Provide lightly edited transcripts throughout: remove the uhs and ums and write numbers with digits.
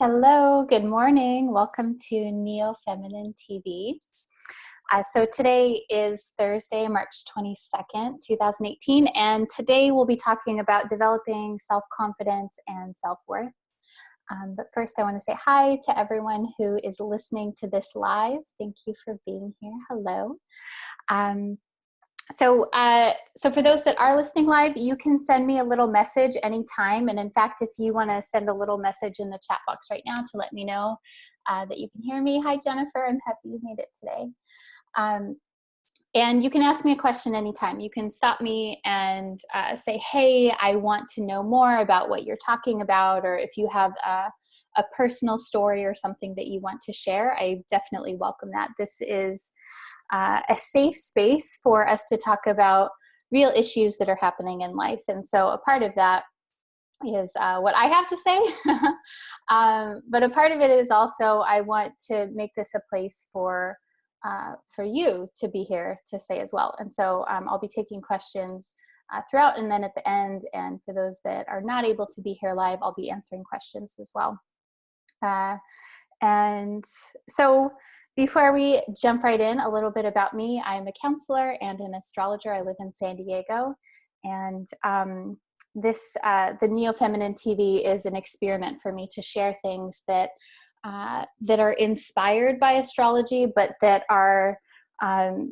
Hello, good morning. Welcome to Neo Feminine TV. So today is Thursday, March 22nd, 2018, and today we'll be talking about developing self-confidence and self-worth. But first I want to say hi to everyone who is listening to this live. Thank you for being here. Hello. So for those that are listening live, you can send me a little message anytime. And in fact, if you want to send a little message in the chat box right now to let me know that you can hear me. Hi, Jennifer. I'm happy you made it today. And you can ask me a question anytime. You can stop me and say, hey, I want to know more about what you're talking about. Or if you have a personal story or something that you want to share, I definitely welcome that. This is a safe space for us to talk about real issues that are happening in life. And so a part of that is what I have to say. But a part of it is also I want to make this a place for you to be here to say as well. And so I'll be taking questions throughout and then at the end. And for those that are not able to be here live, I'll be answering questions as well. And so before we jump right in, a little bit about me. I'm a counselor and an astrologer. I live in San Diego. And the Neo Feminine TV is an experiment for me to share things that are inspired by astrology, but that are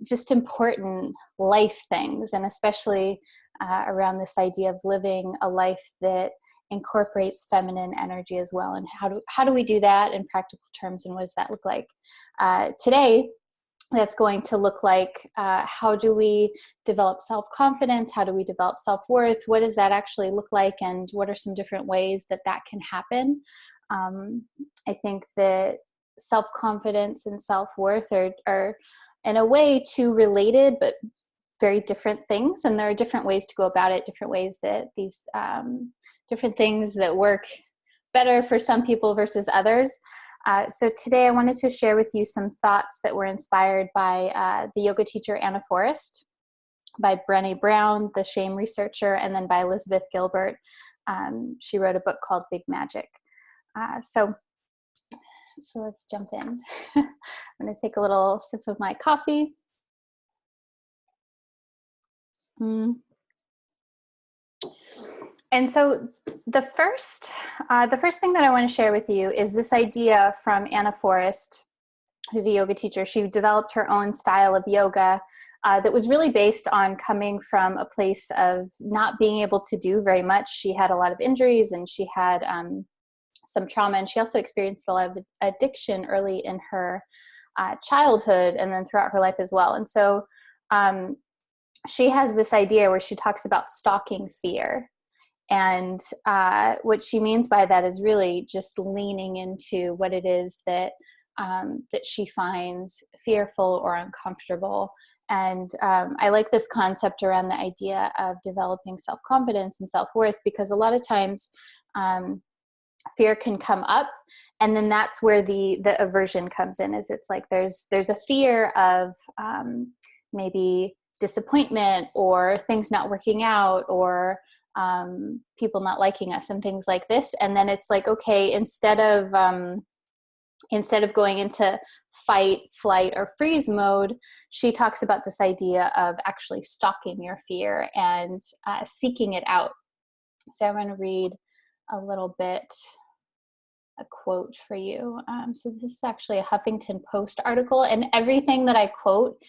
just important life things, and especially around this idea of living a life that incorporates feminine energy as well. And how do we do that in practical terms, and what does that look like? Today, that's going to look like how do we develop self-confidence? How do we develop self-worth? What does that actually look like? And what are some different ways that can happen? I think that self-confidence and self-worth are in a way two related, but very different things. And there are different ways to go about it, different ways that these different things that work better for some people versus others. So today I wanted to share with you some thoughts that were inspired by the yoga teacher Anna Forrest, by Brené Brown, the shame researcher, and then by Elizabeth Gilbert. She wrote a book called Big Magic. So let's jump in. I'm going to take a little sip of my coffee. And so the first thing that I want to share with you is this idea from Anna Forrest, who's a yoga teacher. She developed her own style of yoga that was really based on coming from a place of not being able to do very much. She had a lot of injuries, and she had some trauma, and she also experienced a lot of addiction early in her childhood and then throughout her life as well. And so she has this idea where she talks about stalking fear. And what she means by that is really just leaning into what it is that she finds fearful or uncomfortable. And I like this concept around the idea of developing self-confidence and self-worth, because a lot of times fear can come up, and then that's where the aversion comes in. Is it's like there's a fear of maybe disappointment or things not working out or people not liking us and things like this. And then it's like, okay, instead of going into fight, flight, or freeze mode, she talks about this idea of actually stalking your fear and seeking it out. So I want to read a little bit, a quote for you. So this is actually a Huffington Post article, and everything that I quote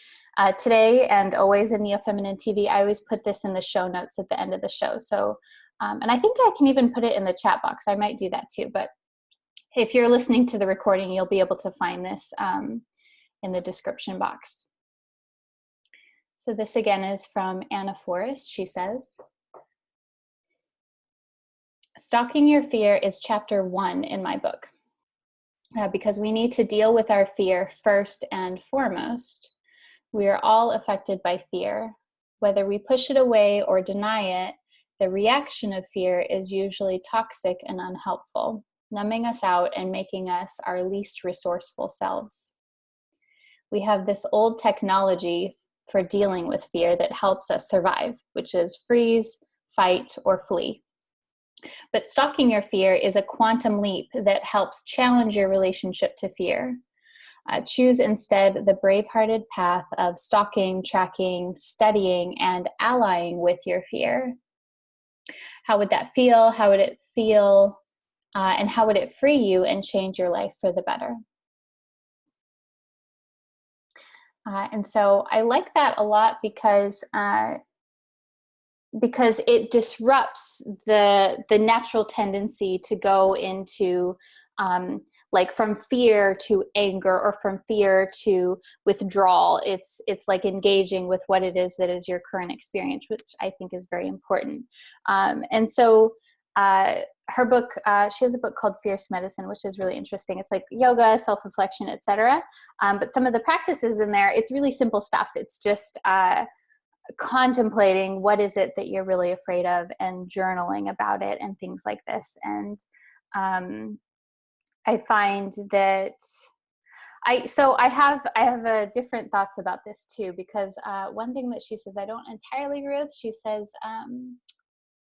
today and always in Neo Feminine TV, I always put this in the show notes at the end of the show. So, and I think I can even put it in the chat box. I might do that too, but if you're listening to the recording, you'll be able to find this in the description box. So this again is from Anna Forrest. She says, "Stalking your fear is chapter 1 in my book, because we need to deal with our fear first and foremost. We are all affected by fear. Whether we push it away or deny it, the reaction of fear is usually toxic and unhelpful, numbing us out and making us our least resourceful selves. We have this old technology for dealing with fear that helps us survive, which is freeze, fight, or flee. But stalking your fear is a quantum leap that helps challenge your relationship to fear. Choose instead the brave-hearted path of stalking, tracking, studying, and allying with your fear. How would that feel? How would it feel? And how would it free you and change your life for the better? And so I like that a lot because it disrupts the natural tendency to go into like from fear to anger or from fear to withdrawal. It's like engaging with what it is that is your current experience, which I think is very important. And so her book, she has a book called Fierce Medicine, which is really interesting. It's like yoga, self-reflection, etc. But some of the practices in there, it's really simple stuff. It's just contemplating what is it that you're really afraid of and journaling about it and things like this. And I find that I have a different thoughts about this too, because one thing that she says I don't entirely agree with. She says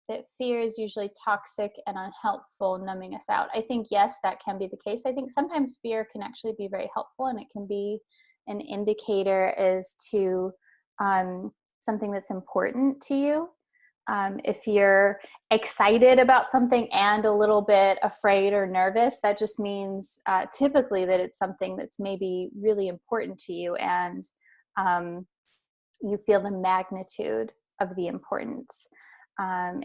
that fear is usually toxic and unhelpful, numbing us out. I think, yes, that can be the case. I think sometimes fear can actually be very helpful, and it can be an indicator as to something that's important to you. If you're excited about something and a little bit afraid or nervous, that just means typically that it's something that's maybe really important to you, and you feel the magnitude of the importance.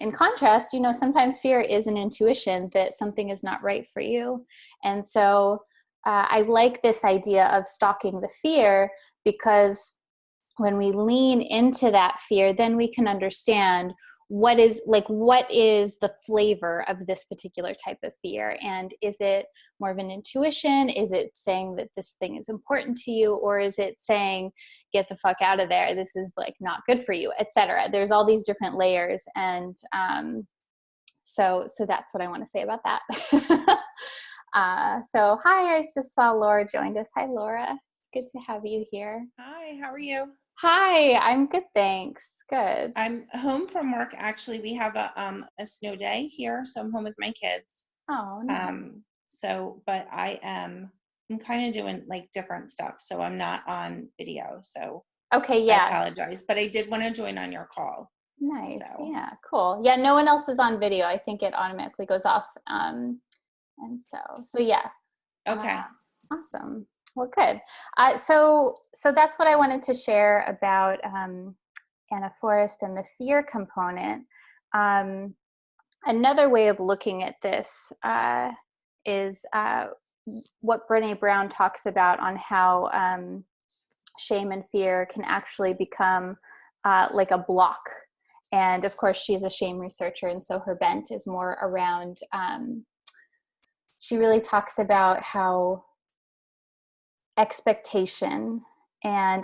In contrast, sometimes fear is an intuition that something is not right for you. And so I like this idea of stalking the fear, because when we lean into that fear, then we can understand what is the flavor of this particular type of fear. And is it more of an intuition? Is it saying that this thing is important to you? Or is it saying, get the fuck out of there, this is like not good for you, etc.? There's all these different layers. And so that's what I want to say about that. So hi, I just saw Laura joined us. Hi, Laura. Good to have you here. Hi, how are you? Hi, I'm good, thanks. Good. I'm home from work. Actually, we have a snow day here, so I'm home with my kids. Oh, nice. But I'm kind of doing like different stuff, so I'm not on video. So Okay, I yeah. apologize, but I did want to join on your call. Nice. So. Yeah, cool. Yeah, no one else is on video. I think it automatically goes off. And so yeah. Okay. Awesome. Well, good. So that's what I wanted to share about Anna Forrest and the fear component. Another way of looking at this is what Brené Brown talks about on how shame and fear can actually become like a block. And of course, she's a shame researcher, and so her bent is more around, she really talks about how expectation on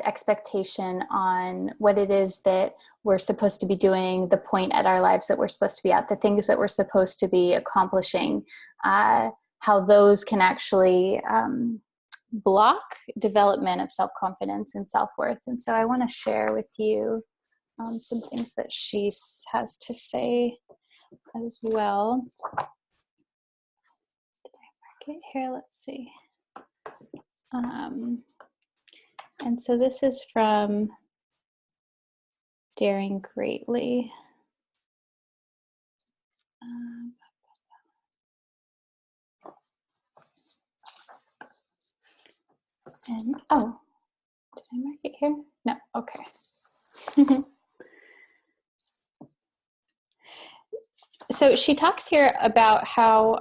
what it is that we're supposed to be doing, the point at our lives that we're supposed to be at, the things that we're supposed to be accomplishing, how those can actually block development of self-confidence and self-worth. And so I want to share with you some things that she has to say as well. Did I mark it here? Let's see. And so this is from Daring Greatly. And oh, did I mark it here? No, okay. So she talks here about how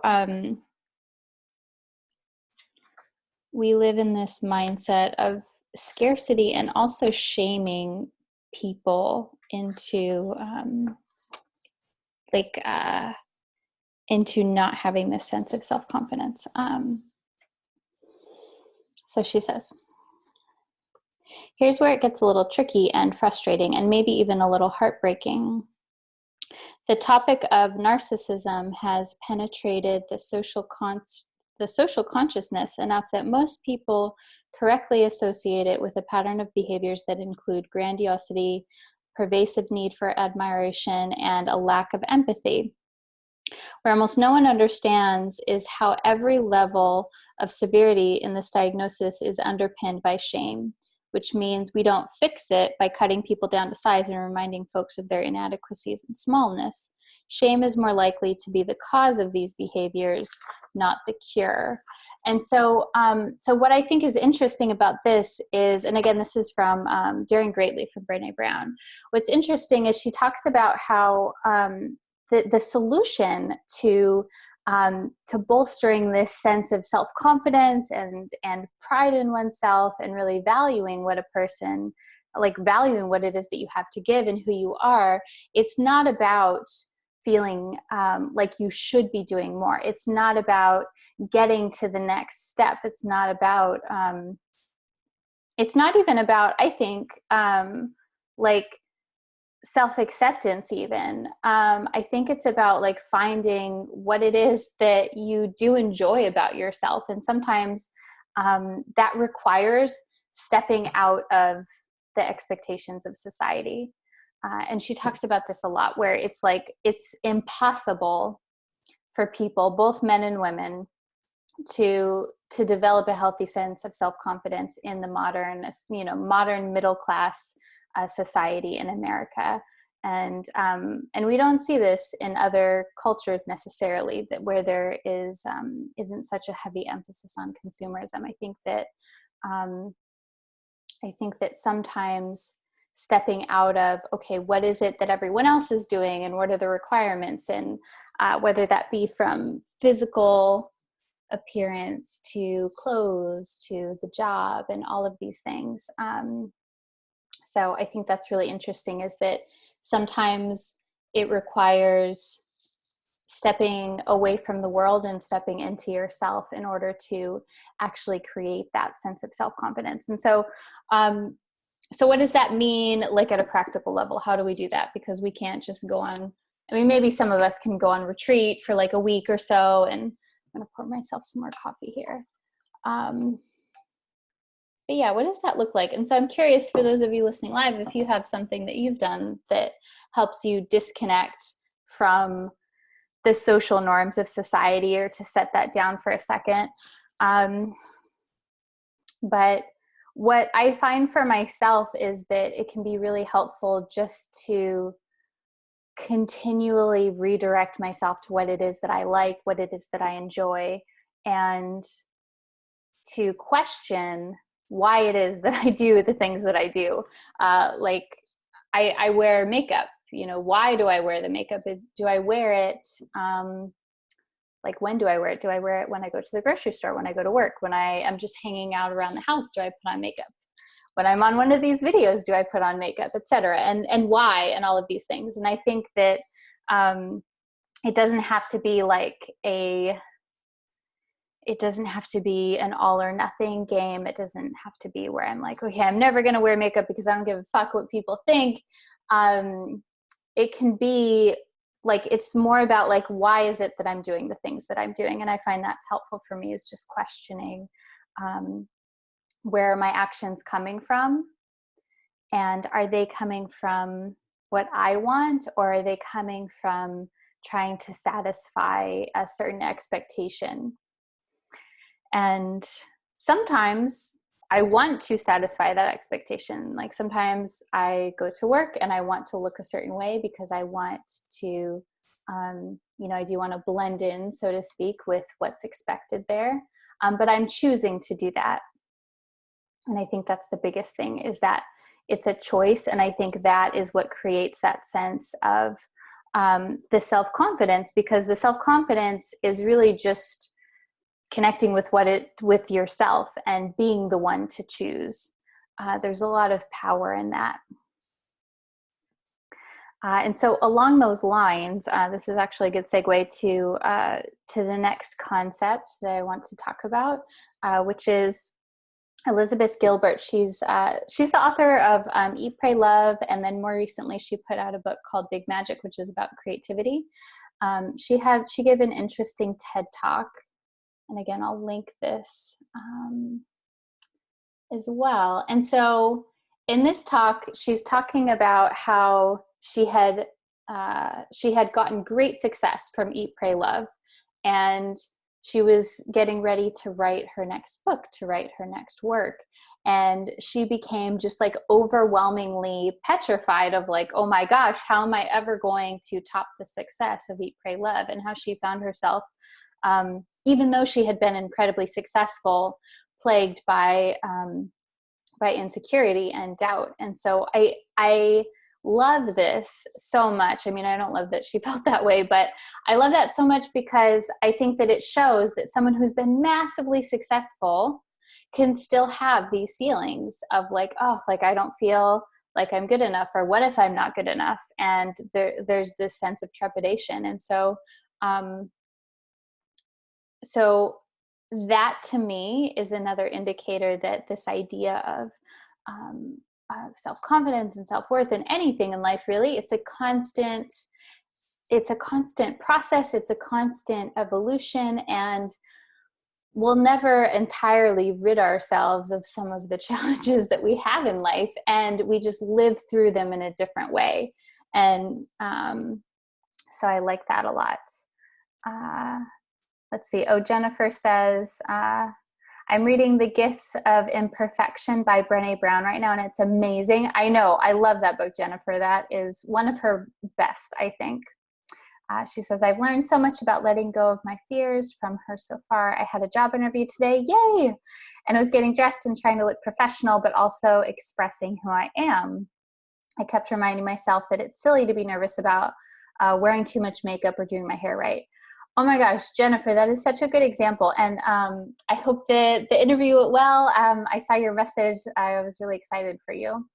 we live in this mindset of scarcity and also shaming people into into not having this sense of self-confidence. So she says, here's where it gets a little tricky and frustrating and maybe even a little heartbreaking. The topic of narcissism has penetrated the social consciousness enough that most people correctly associate it with a pattern of behaviors that include grandiosity, pervasive need for admiration, and a lack of empathy. Where almost no one understands is how every level of severity in this diagnosis is underpinned by shame, which means we don't fix it by cutting people down to size and reminding folks of their inadequacies and smallness. Shame is more likely to be the cause of these behaviors, not the cure. And so, so what I think is interesting about this is, and again, this is from Daring Greatly from Brene Brown. What's interesting is she talks about how the solution to bolstering this sense of self-confidence and pride in oneself and really valuing what a person, like valuing what it is that you have to give and who you are, it's not about feeling like you should be doing more. It's not about getting to the next step. It's not about, it's not even about, I think, like self-acceptance even. I think it's about like finding what it is that you do enjoy about yourself. And sometimes that requires stepping out of the expectations of society. And she talks about this a lot, where it's like, it's impossible for people, both men and women, to develop a healthy sense of self-confidence in the modern middle class society in America. And we don't see this in other cultures necessarily, that where there is isn't such a heavy emphasis on consumerism. I think that sometimes stepping out of, okay, what is it that everyone else is doing and what are the requirements, and whether that be from physical appearance to clothes to the job and all of these things. So I think that's really interesting, is that sometimes it requires stepping away from the world and stepping into yourself in order to actually create that sense of self-confidence. And so, so what does that mean, like at a practical level? How do we do that? Because we can't just go on, I mean, maybe some of us can go on retreat for like a week or so, and I'm going to pour myself some more coffee here. But yeah, what does that look like? And so I'm curious, for those of you listening live, if you have something that you've done that helps you disconnect from the social norms of society, or to set that down for a second. But what I find for myself is that it can be really helpful just to continually redirect myself to what it is that I like, what it is that I enjoy, and to question why it is that I do the things that I do. Like I wear makeup, why do I wear the makeup? Do I wear it, like when do I wear it? Do I wear it when I go to the grocery store, when I go to work, when I am just hanging out around the house? Do I put on makeup? When I'm on one of these videos, do I put on makeup, etc.? And why, and all of these things. And I think that it doesn't have to be like it doesn't have to be an all or nothing game. It doesn't have to be where I'm like, okay, I'm never going to wear makeup because I don't give a fuck what people think. It can be like, it's more about like, why is it that I'm doing the things that I'm doing? And I find that's helpful for me, is just questioning where are my actions coming from? And are they coming from what I want, or are they coming from trying to satisfy a certain expectation? And sometimes I want to satisfy that expectation. Like sometimes I go to work and I want to look a certain way because I want to, I do want to blend in, so to speak, with what's expected there. But I'm choosing to do that. And I think that's the biggest thing, is that it's a choice. And I think that is what creates that sense of the self-confidence, because the self-confidence is really just connecting with yourself and being the one to choose. There's a lot of power in that. And so along those lines, this is actually a good segue to the next concept that I want to talk about, which is Elizabeth Gilbert. She's the author of Eat, Pray, Love, and then more recently she put out a book called Big Magic, which is about creativity. She gave an interesting TED Talk, and again, I'll link this as well. And so in this talk, she's talking about how she had she had gotten great success from Eat, Pray, Love, and she was getting ready to write her next book, to write her next work. And she became just like overwhelmingly petrified of like, oh my gosh, how am I ever going to top the success of Eat, Pray, Love? And how she found herself, even though she had been incredibly successful, plagued by insecurity and doubt. And so I love this so much. I mean, I don't love that she felt that way, but I love that so much because I think that it shows that someone who's been massively successful can still have these feelings of like, oh, like I don't feel like I'm good enough, or what if I'm not good enough? And there's this sense of trepidation. And um, so that to me is another indicator that this idea of self-confidence and self-worth in anything in life, really, it's a constant process, it's a constant evolution, and we'll never entirely rid ourselves of some of the challenges that we have in life, and we just live through them in a different way. And so I like that a lot. uh, let's see. Oh, Jennifer says, I'm reading The Gifts of Imperfection by Brené Brown right now, and it's amazing. I know. I love that book, Jennifer. That is one of her best, I think. She says, I've learned so much about letting go of my fears from her so far. I had a job interview today. Yay! And I was getting dressed and trying to look professional, but also expressing who I am. I kept reminding myself that it's silly to be nervous about wearing too much makeup or doing my hair right. Oh my gosh, Jennifer, that is such a good example. And I hope that the interview went well. I saw your message. I was really excited for you.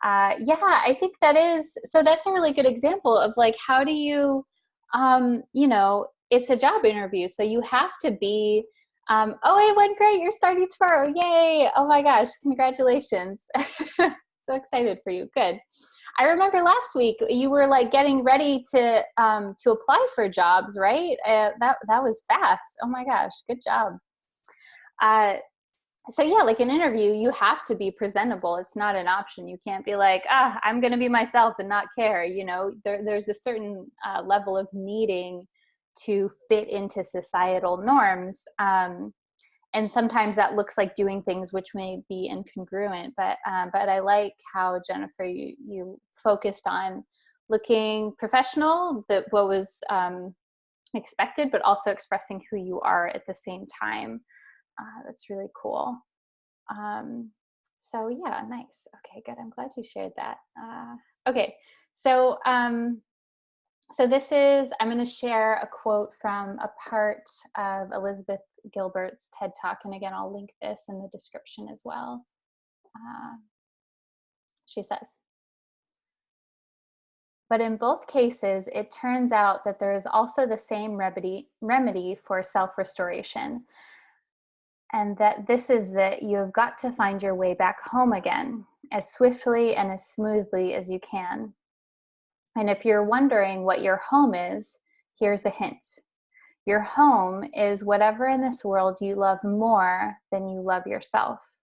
Yeah, I think that's a really good example of like, how do you, it's a job interview. So you have to be, oh, it went great. You're starting tomorrow. Yay. Oh my gosh. Congratulations. So excited for you. Good. I remember last week you were like getting ready to apply for jobs, right? That was fast. Oh my gosh, good job. So yeah, like an interview, you have to be presentable. It's not an option. You can't be like, I'm going to be myself and not care. There's a certain level of needing to fit into societal norms. And sometimes that looks like doing things which may be incongruent, but I like how, Jennifer, you focused on looking professional, that what was expected, but also expressing who you are at the same time. That's really cool. So yeah, nice. Okay, good. I'm glad you shared that. Okay, so so I'm going to share a quote from a part of Elizabeth Gilbert's TED Talk. And again, I'll link this in the description as well. She says, but in both cases, it turns out that there is also the same remedy for self-restoration. And that this is that you have got to find your way back home again as swiftly and as smoothly as you can. And if you're wondering what your home is, here's a hint. Your home is whatever in this world you love more than you love yourself.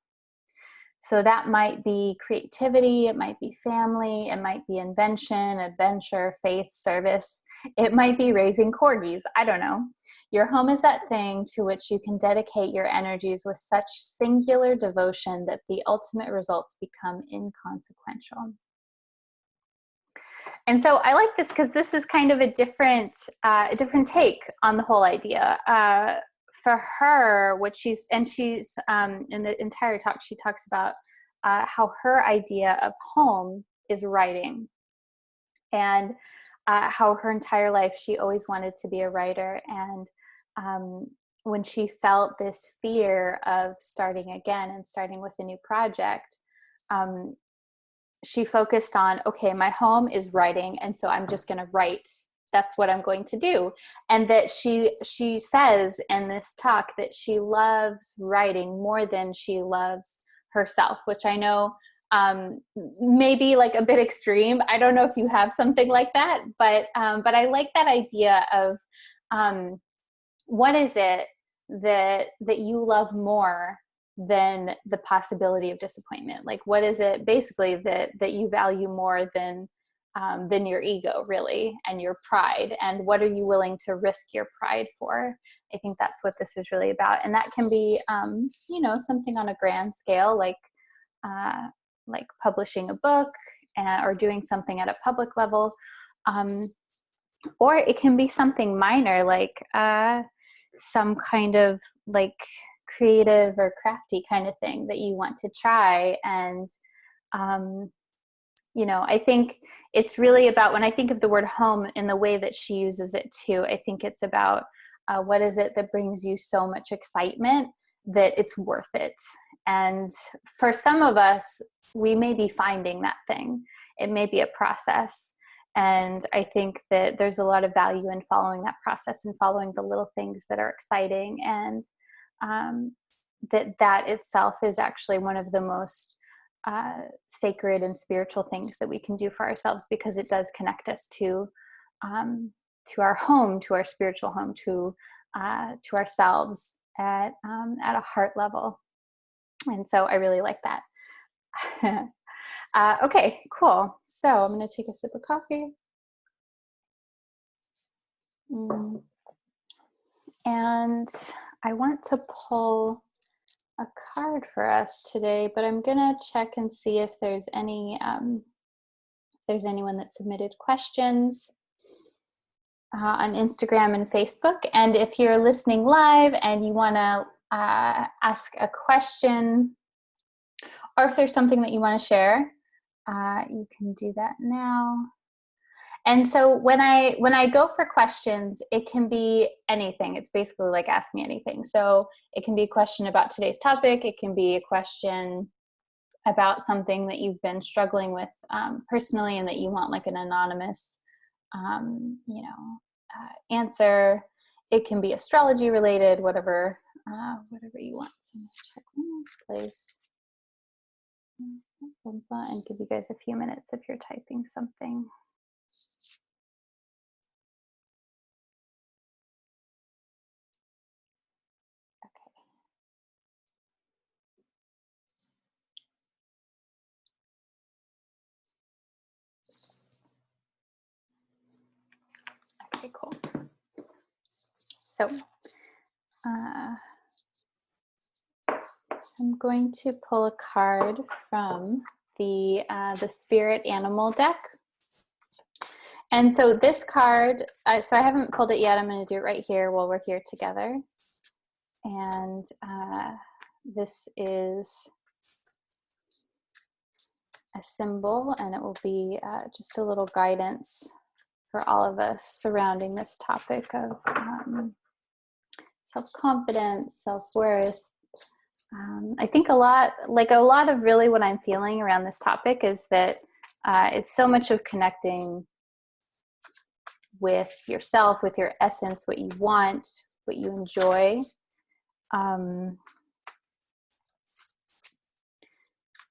So that might be creativity, it might be family, it might be invention, adventure, faith, service. It might be raising corgis. I don't know. Your home is that thing to which you can dedicate your energies with such singular devotion that the ultimate results become inconsequential. And so I like this because this is kind of a different take on the whole idea. For her, she's in the entire talk, she talks about how her idea of home is writing, and how her entire life she always wanted to be a writer. And when she felt this fear of starting again and starting with a new project, she focused on, okay, my home is writing, and so I'm just going to write. That's what I'm going to do. And that she says in this talk that she loves writing more than she loves herself, which I know may be like a bit extreme. I don't know if you have something like that, but I like that idea of what is it that you love more than the possibility of disappointment? Like, what is it basically that you value more than than your ego, really, and your pride. And what are you willing to risk your pride for? I think that's what this is really about. And that can be, something on a grand scale, like publishing a book or doing something at a public level. Or it can be something minor, like some kind of like creative or crafty kind of thing that you want to try. And I think it's really about, when I think of the word home in the way that she uses it too, I think it's about what is it that brings you so much excitement that it's worth it. And for some of us, we may be finding that thing. It may be a process. And I think that there's a lot of value in following that process and following the little things that are exciting. And that itself is actually one of the most sacred and spiritual things that we can do for ourselves, because it does connect us to our home, to our spiritual home, to ourselves at a heart level. And so I really like that. Okay, cool. So I'm going to take a sip of coffee. And I want to pull a card for us today, but I'm gonna check and see if there's anyone that submitted questions on Instagram and Facebook. And if you're listening live and you want to ask a question, or if there's something that you want to share, you can do that now. And so when I go for questions, it can be anything. It's basically like ask me anything. So it can be a question about today's topic. It can be a question about something that you've been struggling with personally, and that you want like an anonymous, answer. It can be astrology related, whatever you want. So I'm gonna check this place and give you guys a few minutes if you're typing something. Okay, cool. So I'm going to pull a card from the Spirit Animal deck. And so this card, so I haven't pulled it yet. I'm going to do it right here while we're here together. And this is a symbol, and it will be just a little guidance for all of us surrounding this topic of self-confidence, self-worth. I think a lot of really what I'm feeling around this topic is that it's so much of connecting with yourself, with your essence, what you want, what you enjoy.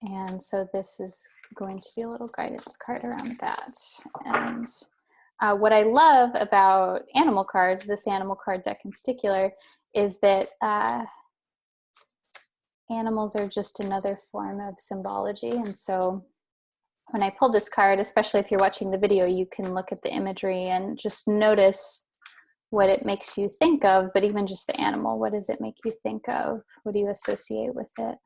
And so this is going to be a little guidance card around that. And what I love about animal cards, this animal card deck in particular, is that animals are just another form of symbology. And so when I pulled this card, especially if you're watching the video, you can look at the imagery and just notice what it makes you think of. But even just the animal, what does it make you think of? What do you associate with it?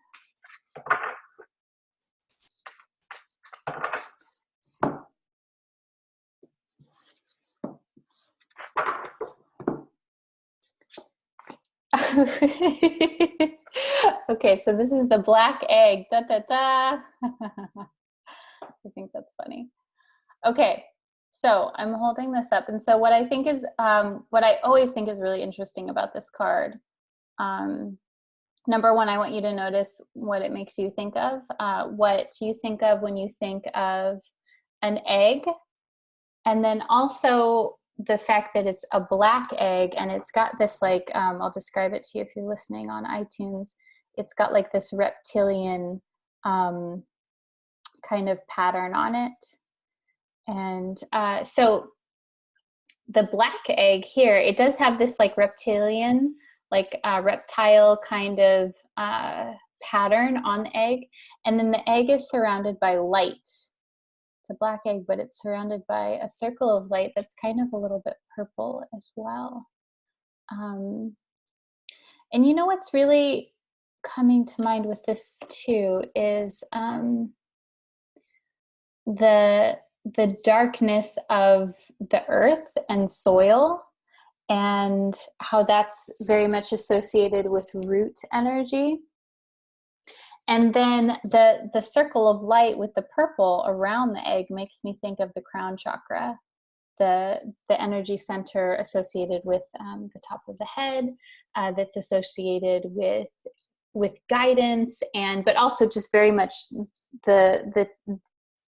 Okay, so this is the black egg. Da, da, da. I think that's funny. Okay, so I'm holding this up. And so what I think is, what I always think is really interesting about this card, number one, I want you to notice what it makes you think of. What you think of when you think of an egg. And then also the fact that it's a black egg, and it's got this like, I'll describe it to you if you're listening on iTunes. It's got like this reptilian kind of pattern on it. And so the black egg here, it does have this like reptilian, like reptile kind of pattern on the egg. And then the egg is surrounded by light. It's a black egg, but it's surrounded by a circle of light that's kind of a little bit purple as well. Um, and you know what's really coming to mind with this too is the the darkness of the earth and soil, and how that's very much associated with root energy. And then the circle of light with the purple around the egg makes me think of the crown chakra, the energy center associated with the top of the head, that's associated with guidance, and but also just very much the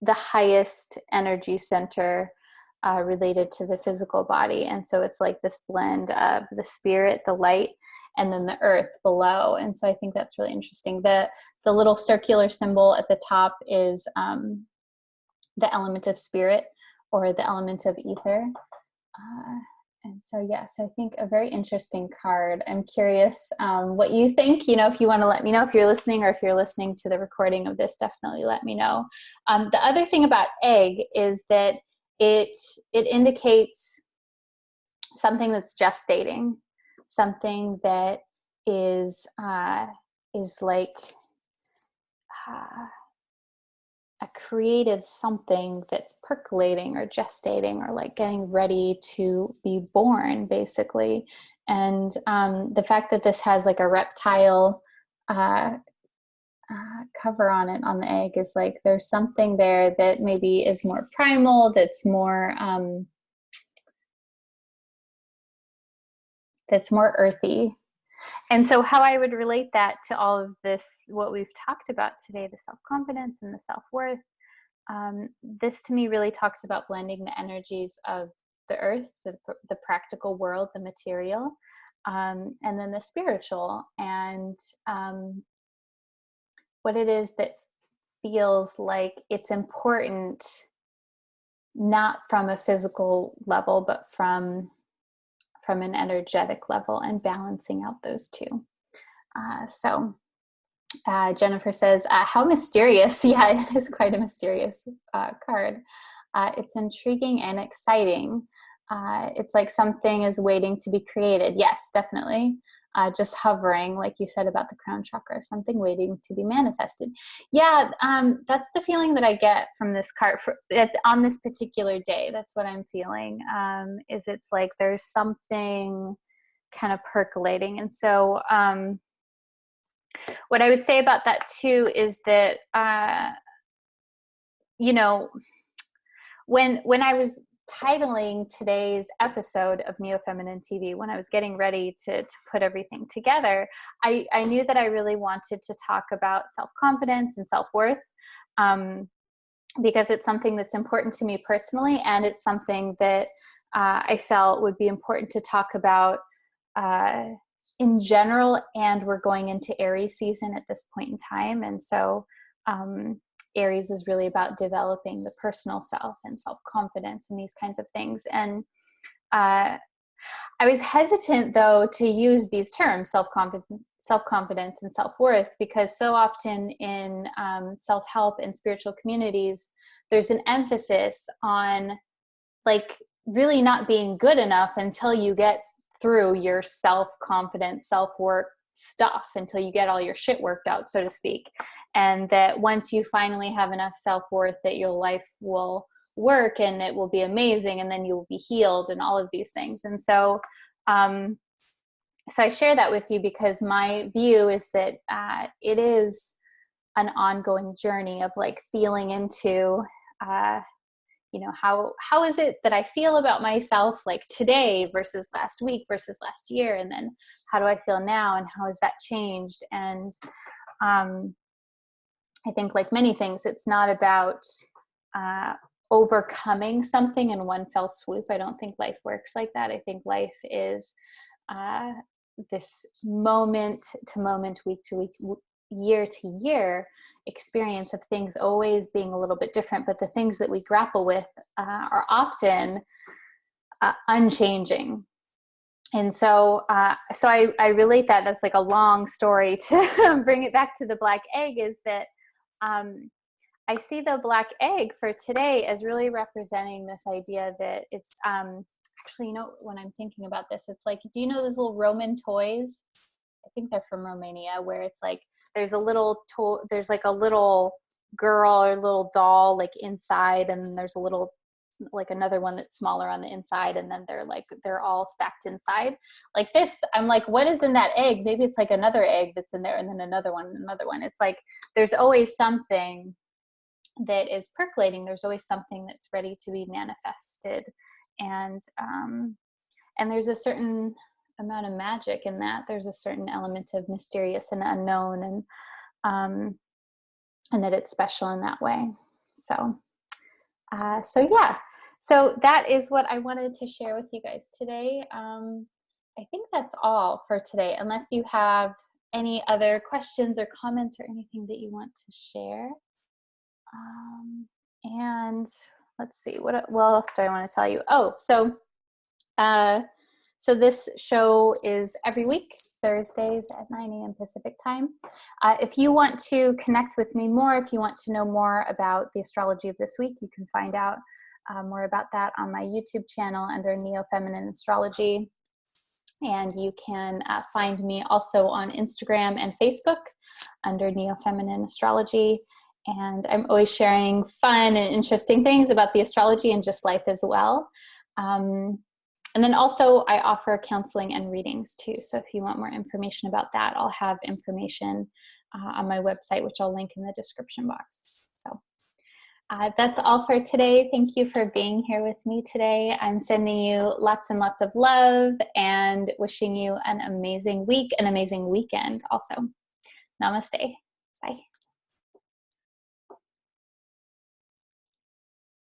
the highest energy center related to the physical body. And so it's like this blend of the spirit, the light, and then the earth below. And so I think that's really interesting. The little circular symbol at the top is the element of spirit, or the element of ether. And so, yes, I think a very interesting card. I'm curious what you think. You know, if you want to let me know if you're listening, or if you're listening to the recording of this, definitely let me know. The other thing about egg is that it indicates something that's gestating, something that is like a creative something that's percolating or gestating, or like getting ready to be born, basically. And the fact that this has like a reptile cover on it, on the egg, is like there's something there that maybe is more primal, that's more earthy. And so how I would relate that to all of this, what we've talked about today, the self-confidence and the self-worth, this to me really talks about blending the energies of the earth, the practical world, the material, and then the spiritual, and what it is that feels like it's important, not from a physical level, but from an energetic level, and balancing out those two. Jennifer says, how mysterious. Yeah, it is quite a mysterious card. It's intriguing and exciting. It's like something is waiting to be created. Yes, definitely. Just hovering, like you said about the crown chakra, something waiting to be manifested. Yeah, that's the feeling that I get from this card on this particular day. That's what I'm feeling, is it's like there's something kind of percolating. And so what I would say about that too is that, you know, when I was titling today's episode of Neo Feminine TV, when I was getting ready to put everything together, I knew that I really wanted to talk about self-confidence and self-worth, because it's something that's important to me personally, and it's something that I felt would be important to talk about in general. And we're going into Aries season at this point in time. And so Aries is really about developing the personal self and self-confidence and these kinds of things. And I was hesitant, though, to use these terms, self-confidence and self-worth, because so often in self-help and spiritual communities, there's an emphasis on like really not being good enough until you get through your self-confidence, self-worth stuff, until you get all your shit worked out, so to speak. And that once you finally have enough self-worth, that your life will work and it will be amazing, and then you will be healed and all of these things. And so so I share that with you because my view is that it is an ongoing journey of like feeling into how is it that I feel about myself, like today versus last week versus last year, and then how do I feel now, and how has that changed? And I think, like many things, it's not about overcoming something in one fell swoop. I don't think life works like that. I think life is this moment to moment, week to week, year to year experience of things always being a little bit different, but the things that we grapple with are often unchanging. And so I relate that. That's like a long story to bring it back to the black egg, is that I see the black egg for today as really representing this idea that it's actually, you know, when I'm thinking about this, it's like, do you know those little Roman toys? I think they're from Romania, where it's like there's a little there's like a little girl or little doll like inside, and there's a little like another one that's smaller on the inside, and then they're all stacked inside like this. I'm like, what is in that egg? Maybe it's like another egg that's in there, and then another one, and another one. It's like there's always something that is percolating. There's always something that's ready to be manifested, and there's a certain amount of magic in that. There's a certain element of mysterious and unknown, and that it's special in that way. So yeah, so that is what I wanted to share with you guys today. I think that's all for today, unless you have any other questions or comments or anything that you want to share. And let's see, what else do I want to tell you? Oh, so this show is every week, Thursdays at 9 a.m. Pacific time. If you want to connect with me more, if you want to know more about the astrology of this week, you can find out more about that on my YouTube channel under Neo Feminine Astrology. And you can find me also on Instagram and Facebook under Neo Feminine Astrology. And I'm always sharing fun and interesting things about the astrology and just life as well. And then also I offer counseling and readings too. So if you want more information about that, I'll have information on my website, which I'll link in the description box. So that's all for today. Thank you for being here with me today. I'm sending you lots and lots of love and wishing you an amazing week, an amazing weekend also. Namaste. Bye.